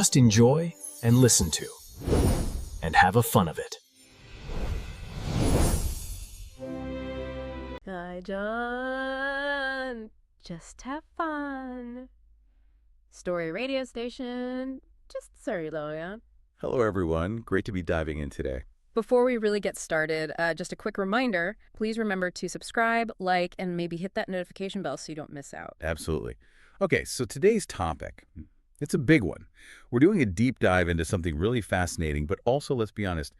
Just enjoy and listen to, and have a fun of it. Hi, John. Just have fun. Story radio station. Just sorry, Loyan. Hello, everyone. Great to be diving in today. Before we really get started, just a quick reminder, please remember to subscribe, like, and maybe hit that notification bell so you don't miss out. Absolutely. Okay, so today's topic, it's a big one. We're doing a deep dive into something really fascinating, but also, let's be honest,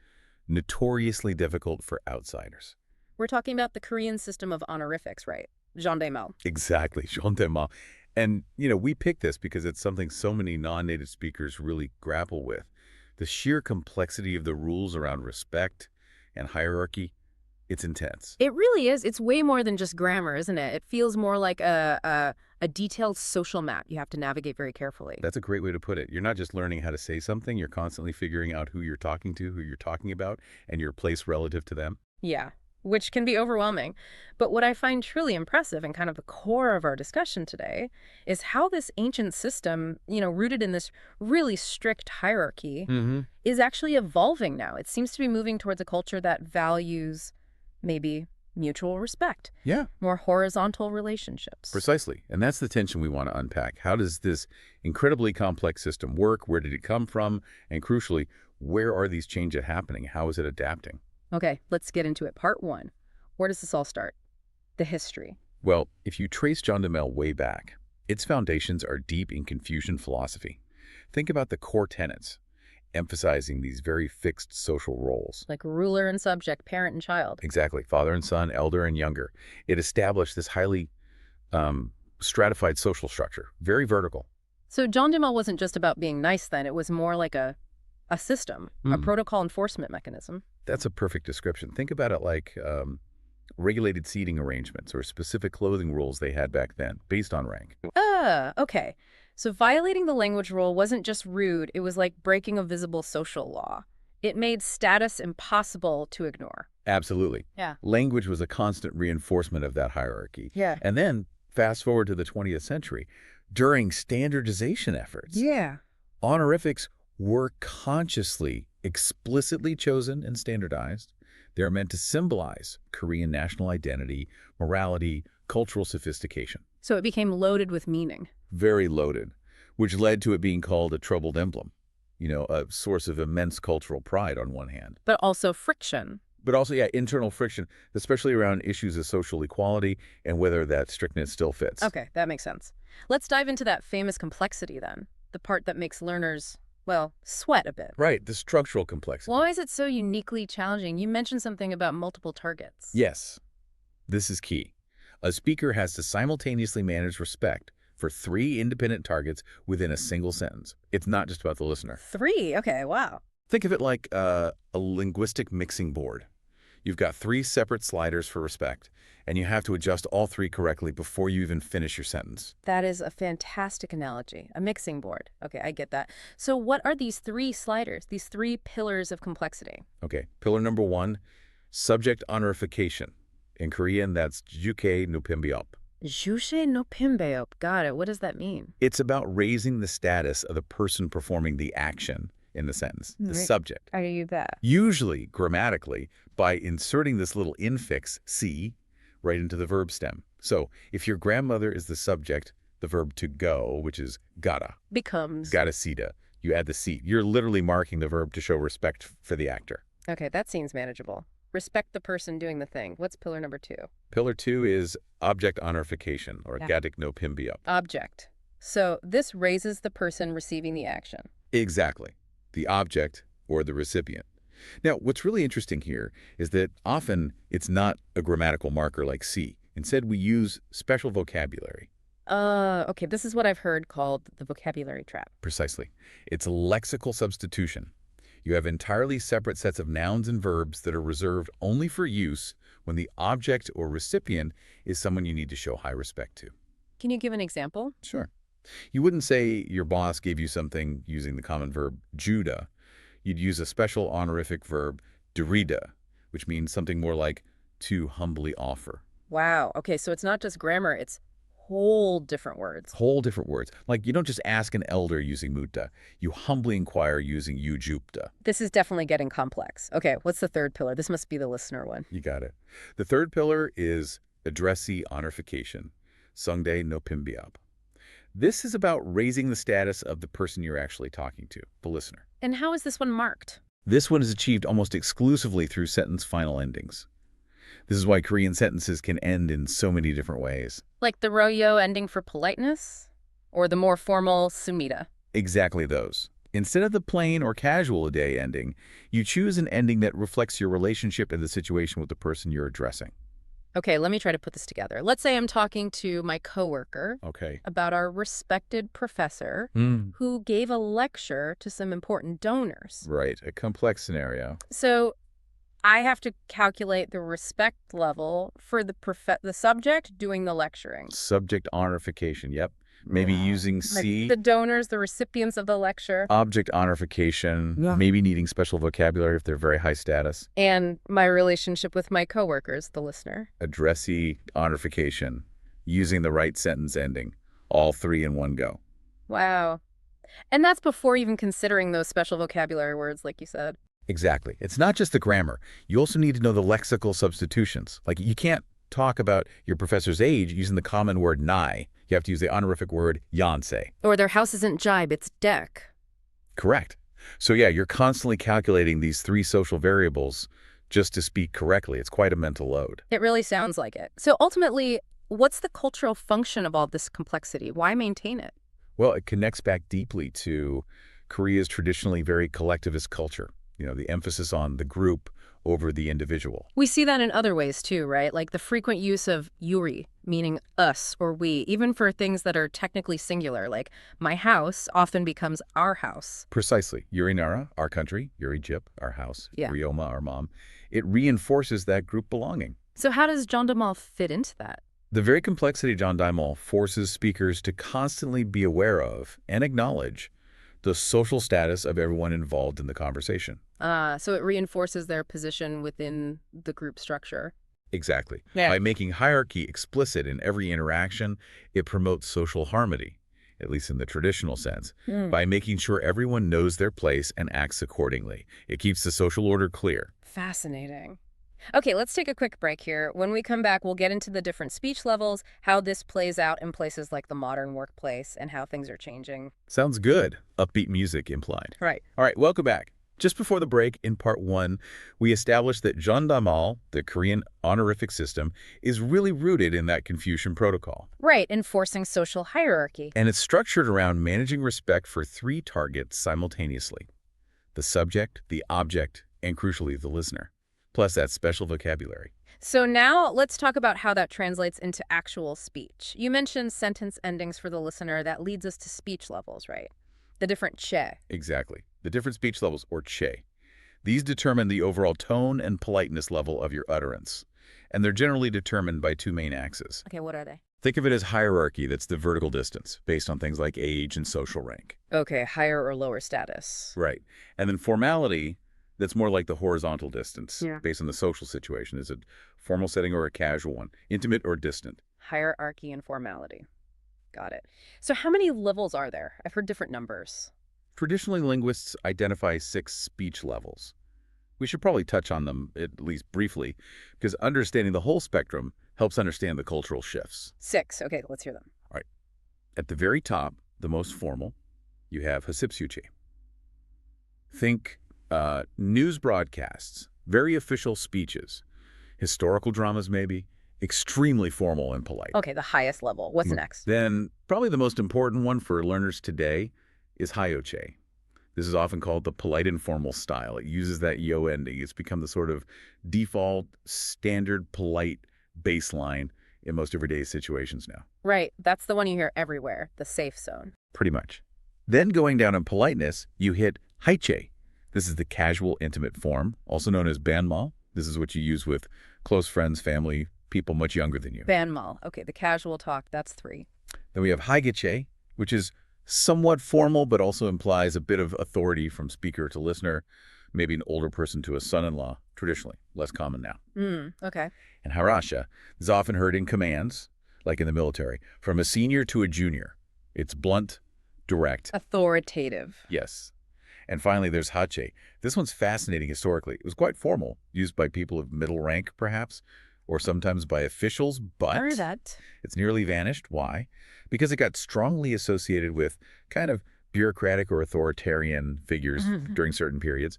notoriously difficult for outsiders. We're talking about the Korean system of honorifics, right? Gendaemal. Exactly, honorific. And, we picked this because it's something so many non-native speakers really grapple with. The sheer complexity of the rules around respect and hierarchy, it's intense. It really is. It's way more than just grammar, isn't it? It feels more like a detailed social map you have to navigate very carefully. That's a great way to put it. You're not just learning how to say something, you're constantly figuring out who you're talking to, who you're talking about, and your place relative to them. Yeah, which can be overwhelming. But what I find truly impressive and kind of the core of our discussion today is how this ancient system, rooted in this really strict hierarchy, is actually evolving now. It seems to be moving towards a culture that values maybe mutual respect. Yeah. More horizontal relationships. Precisely. And that's the tension we want to unpack. How does this incredibly complex system work? Where did it come from? And crucially, where are these changes happening? How is it adapting? Okay, let's get into it. Part one. Where does this all start? The history. Well, if you trace Gendaemal way back, its foundations are deep in Confucian philosophy. Think about the core tenets, emphasizing these very fixed social roles. Like ruler and subject, parent and child. Exactly. Father and son, elder and younger. It established this highly stratified social structure, very vertical. So Gendaemal wasn't just about being nice then. It was more like a system, a protocol enforcement mechanism. That's a perfect description. Think about it like regulated seating arrangements or specific clothing rules they had back then, based on rank. Okay. So violating the language rule wasn't just rude, it was like breaking a visible social law. It made status impossible to ignore. Absolutely. Yeah. Language was a constant reinforcement of that hierarchy. Yeah. And then, fast forward to the 20th century, during standardization efforts, honorifics were consciously, explicitly chosen and standardized. They're meant to symbolize Korean national identity, morality, cultural sophistication. So it became loaded with meaning. Very loaded, which led to it being called a troubled emblem, a source of immense cultural pride on one hand. But also friction. But also, internal friction, especially around issues of social equality and whether that strictness still fits. Okay, that makes sense. Let's dive into that famous complexity then, the part that makes learners, sweat a bit. Right, the structural complexity. Why is it so uniquely challenging? You mentioned something about multiple targets. Yes, this is key. A speaker has to simultaneously manage respect for 3 independent targets within a single sentence. It's not just about the listener. 3? Okay, wow. Think of it like a linguistic mixing board. You've got 3 separate sliders for respect, and you have to adjust all 3 correctly before you even finish your sentence. That is a fantastic analogy, a mixing board. Okay, I get that. So what are these 3 sliders, these 3 pillars of complexity? Okay, pillar number 1, subject honorification. In Korean, that's juke no pimbeop. Juche no pimbeop. Got it. What does that mean? It's about raising the status of the person performing the action in the sentence, the subject. I get that. Usually, grammatically, by inserting this little infix, see, right into the verb stem. So if your grandmother is the subject, the verb to go, which is gotta, becomes gotta sita. You add the seat. You're literally marking the verb to show respect for the actor. Okay, that seems manageable. Respect the person doing the thing. What's pillar number 2? Pillar 2 is object honorification, or gadik no pimbeop. Object. So this raises the person receiving the action. Exactly. The object or the recipient. Now, what's really interesting here is that often it's not a grammatical marker like see. Instead, we use special vocabulary. Okay, this is what I've heard called the vocabulary trap. Precisely. It's a lexical substitution. You have entirely separate sets of nouns and verbs that are reserved only for use when the object or recipient is someone you need to show high respect to. Can you give an example? Sure. You wouldn't say your boss gave you something using the common verb juda. You'd use a special honorific verb, derida, which means something more like to humbly offer. Wow. Okay, so it's not just grammar, it's whole different words. Whole different words. Like, you don't just ask an elder using mutta. You humbly inquire using yujupta. This is definitely getting complex. Okay, what's the third pillar? This must be the listener one. You got it. The third pillar is addressee honorification, sungde no pimbiab. This is about raising the status of the person you're actually talking to, the listener. And how is this one marked? This one is achieved almost exclusively through sentence final endings. This is why Korean sentences can end in so many different ways. Like the royo ending for politeness? Or the more formal sumida? Exactly those. Instead of the plain or casual a day ending, you choose an ending that reflects your relationship and the situation with the person you're addressing. Okay, let me try to put this together. Let's say I'm talking to my coworker about our respected professor who gave a lecture to some important donors. Right, a complex scenario. So I have to calculate the respect level for the subject doing the lecturing. Subject honorification, yep. Maybe using C. Like the donors, the recipients of the lecture. Object honorification, maybe needing special vocabulary if they're very high status. And my relationship with my coworkers, the listener. Addressee honorification, using the right sentence ending. All three in one go. Wow. And that's before even considering those special vocabulary words, like you said. Exactly. It's not just the grammar. You also need to know the lexical substitutions. Like, you can't talk about your professor's age using the common word nai. You have to use the honorific word yansei. Or their house isn't jibe, it's deck. Correct. So yeah, you're constantly calculating these three social variables just to speak correctly. It's quite a mental load. It really sounds like it. So ultimately, what's the cultural function of all this complexity? Why maintain it? Well, it connects back deeply to Korea's traditionally very collectivist culture. You know, the emphasis on the group over the individual. We see that in other ways too, right? Like the frequent use of yuri, meaning us or we, even for things that are technically singular, like my house often becomes our house. Precisely. Yurinara, our country, Yuri Jip, our house, Ryoma, our mom. It reinforces that group belonging. So how does jondamal fit into that? The very complexity of jondamal forces speakers to constantly be aware of and acknowledge the social status of everyone involved in the conversation. So it reinforces their position within the group structure. Exactly. By making hierarchy explicit in every interaction, it promotes social harmony, at least in the traditional sense. By making sure everyone knows their place and acts accordingly. It keeps the social order clear. Fascinating. Okay, let's take a quick break here. When we come back, we'll get into the different speech levels, how this plays out in places like the modern workplace, and how things are changing. Sounds good. Upbeat music implied. Right. All right, welcome back. Just before the break, in part 1, we established that jondamal, the Korean honorific system, is really rooted in that Confucian protocol. Right, enforcing social hierarchy. And it's structured around managing respect for 3 targets simultaneously: the subject, the object, and crucially, the listener. Plus that special vocabulary. So now let's talk about how that translates into actual speech. You mentioned sentence endings for the listener. That leads us to speech levels, right? The different che. Exactly. The different speech levels, or che. These determine the overall tone and politeness level of your utterance. And they're generally determined by 2 main axes. Okay, what are they? Think of it as hierarchy. That's the vertical distance, based on things like age and social rank. Okay, higher or lower status. Right. And then formality, that's more like the horizontal distance, based on the social situation. Is it formal setting or a casual one? Intimate or distant? Hierarchy and formality. Got it. So how many levels are there? I've heard different numbers. Traditionally, linguists identify 6 speech levels. We should probably touch on them, at least briefly, because understanding the whole spectrum helps understand the cultural shifts. 6. Okay, let's hear them. All right. At the very top, the most formal, you have hasipsuche. Think news broadcasts, very official speeches, historical dramas maybe, extremely formal and polite. Okay, the highest level. What's next? Then probably the most important one for learners today is hyoche. This is often called the polite informal style. It uses that yo ending. It's become the sort of default, standard, polite baseline in most everyday situations now. Right. That's the one you hear everywhere, the safe zone. Pretty much. Then going down in politeness, you hit haiche. This is the casual, intimate form, also known as banmal. This is what you use with close friends, family, people much younger than you. Banmal. Okay, the casual talk, that's 3. Then we have haigeche, which is somewhat formal, but also implies a bit of authority from speaker to listener, maybe an older person to a son-in-law, traditionally, less common now. Okay. And harasha is often heard in commands, like in the military, from a senior to a junior. It's blunt, direct. Authoritative. Yes. And finally, there's hache. This one's fascinating historically. It was quite formal, used by people of middle rank, perhaps, or sometimes by officials, but Heard that. it's nearly vanished. Why? Because it got strongly associated with kind of bureaucratic or authoritarian figures during certain periods.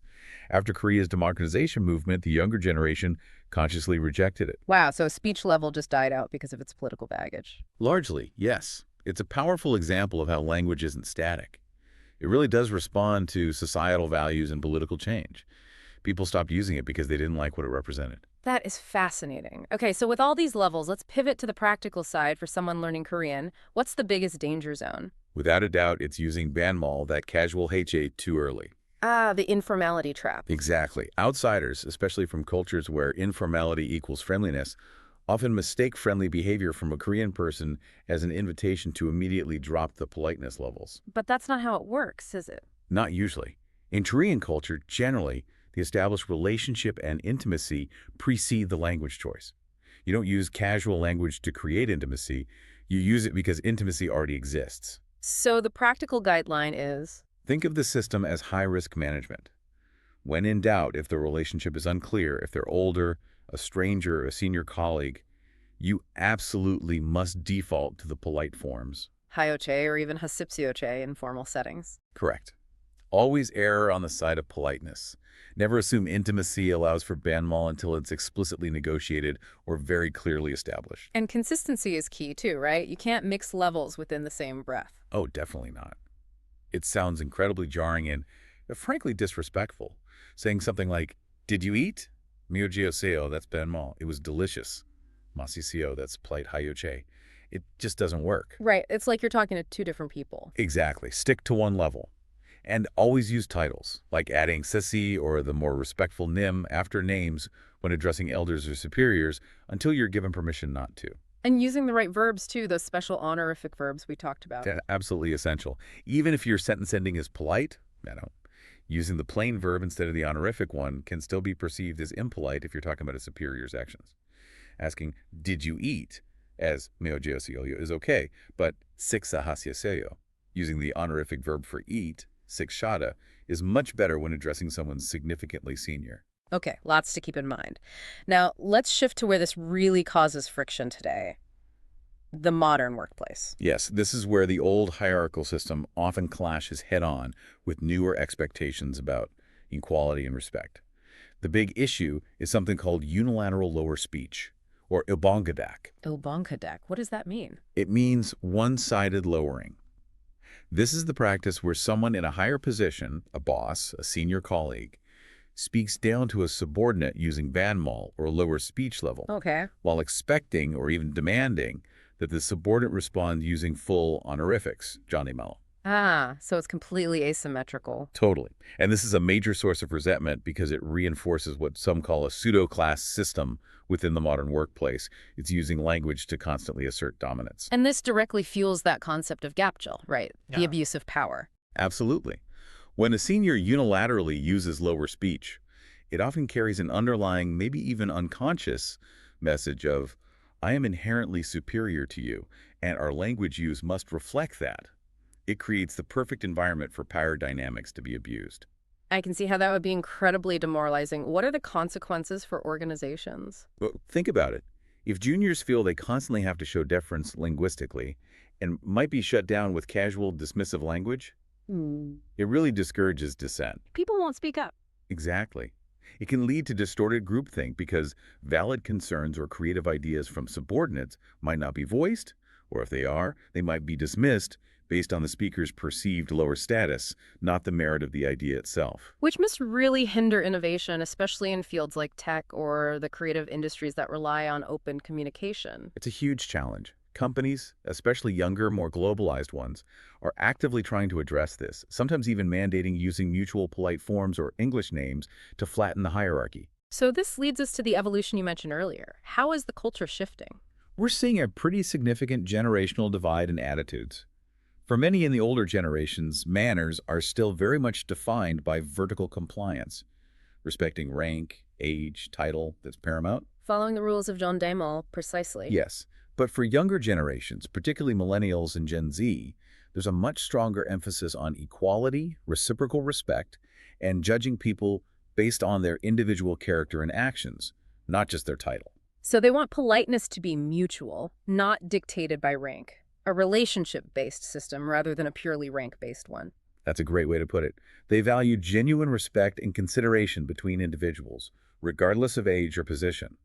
After Korea's democratization movement, the younger generation consciously rejected it. Wow, so speech level just died out because of its political baggage. Largely, yes. It's a powerful example of how language isn't static. It really does respond to societal values and political change. People stopped using it because they didn't like what it represented. That is fascinating. Okay, so with all these levels, let's pivot to the practical side for someone learning Korean. What's the biggest danger zone? Without a doubt, it's using banmal, that casual heche, too early. Ah, the informality trap. Exactly. Outsiders, especially from cultures where informality equals friendliness, often mistake friendly behavior from a Korean person as an invitation to immediately drop the politeness levels. But that's not how it works, is it? Not usually. In Korean culture, generally, the established relationship and intimacy precede the language choice. You don't use casual language to create intimacy. You use it because intimacy already exists. So the practical guideline is? Think of the system as high-risk management. When in doubt, if the relationship is unclear, if they're older, a stranger, a senior colleague, you absolutely must default to the polite forms. Hayoche or even hasipsioche in formal settings. Correct. Always err on the side of politeness. Never assume intimacy allows for banmal until it's explicitly negotiated or very clearly established. And consistency is key too, right? You can't mix levels within the same breath. Oh, definitely not. It sounds incredibly jarring and, frankly, disrespectful. Saying something like, "Did you eat?" "Misused, that's banmal. It was delicious." "Masisio, that's polite hayoche." It just doesn't work. Right. It's like you're talking to two different people. Exactly. Stick to one level. And always use titles, like adding sisi or the more respectful nim after names when addressing elders or superiors until you're given permission not to. And using the right verbs too, those special honorific verbs we talked about. Absolutely essential. Even if your sentence ending is polite, using the plain verb instead of the honorific one can still be perceived as impolite if you're talking about a superior's actions. Asking, "Did you eat?" as meogeoseolio is okay, but siksa hasyaseyo, using the honorific verb for eat, sikshada, is much better when addressing someone significantly senior. Okay, lots to keep in mind. Now, let's shift to where this really causes friction today. The modern workplace. Yes, this is where the old hierarchical system often clashes head-on with newer expectations about equality and respect. The big issue is something called unilateral lower speech, or ilbongadak. Ilbongadak, what does that mean? It means one-sided lowering. This is the practice where someone in a higher position, a boss, a senior colleague, speaks down to a subordinate using banmal or lower speech level, Okay. while expecting or even demanding that the subordinate respond using full honorifics, Johnny Mello. Ah, so it's completely asymmetrical. Totally. And this is a major source of resentment because it reinforces what some call a pseudo-class system within the modern workplace. It's using language to constantly assert dominance. And this directly fuels that concept of gapjil, right? The Yeah. abuse of power. Absolutely. When a senior unilaterally uses lower speech, it often carries an underlying, maybe even unconscious, message of, "I am inherently superior to you, and our language use must reflect that." It creates the perfect environment for power dynamics to be abused. I can see how that would be incredibly demoralizing. What are the consequences for organizations? But think about it. If juniors feel they constantly have to show deference linguistically and might be shut down with casual, dismissive language, it really discourages dissent. People won't speak up. Exactly. It can lead to distorted groupthink because valid concerns or creative ideas from subordinates might not be voiced, or if they are, they might be dismissed based on the speaker's perceived lower status, not the merit of the idea itself. Which must really hinder innovation, especially in fields like tech or the creative industries that rely on open communication. It's a huge challenge. Companies, especially younger, more globalized ones, are actively trying to address this, sometimes even mandating using mutual polite forms or English names to flatten the hierarchy. So this leads us to the evolution you mentioned earlier. How is the culture shifting? We're seeing a pretty significant generational divide in attitudes. For many in the older generations, manners are still very much defined by vertical compliance, respecting rank, age, title, that's paramount. Following the rules of John Damal, precisely. Yes, But for younger generations, particularly millennials and Gen Z, there's a much stronger emphasis on equality, reciprocal respect, and judging people based on their individual character and actions, not just their title. So they want politeness to be mutual, not dictated by rank. A relationship-based system rather than a purely rank-based one. That's a great way to put it. They value genuine respect and consideration between individuals, regardless of age or position.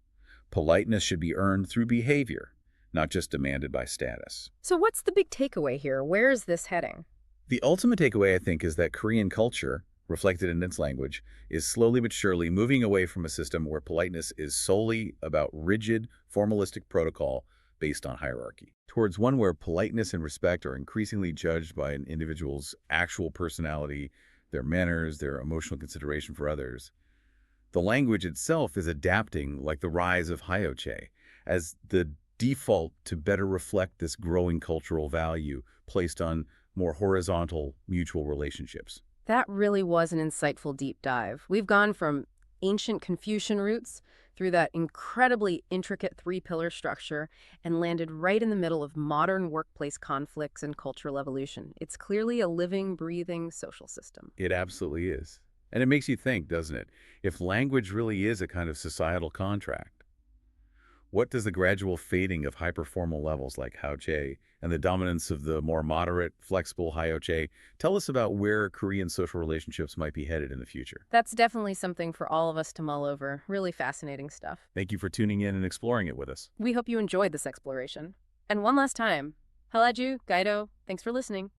Politeness should be earned through behavior, not just demanded by status. So what's the big takeaway here? Where is this heading? The ultimate takeaway, I think, is that Korean culture, reflected in its language, is slowly but surely moving away from a system where politeness is solely about rigid, formalistic protocol based on hierarchy, towards one where politeness and respect are increasingly judged by an individual's actual personality, their manners, their emotional consideration for others. The language itself is adapting like the rise of hyoche as the default to better reflect this growing cultural value placed on more horizontal mutual relationships. That really was an insightful deep dive. We've gone from ancient Confucian roots through that incredibly intricate three-pillar structure and landed right in the middle of modern workplace conflicts and cultural evolution. It's clearly a living, breathing social system. It absolutely is. And it makes you think, doesn't it? If language really is a kind of societal contract, what does the gradual fading of hyperformal levels like haoche and the dominance of the more moderate, flexible hyoche tell us about where Korean social relationships might be headed in the future? That's definitely something for all of us to mull over. Really fascinating stuff. Thank you for tuning in and exploring it with us. We hope you enjoyed this exploration. And one last time, halaju, gaido, thanks for listening.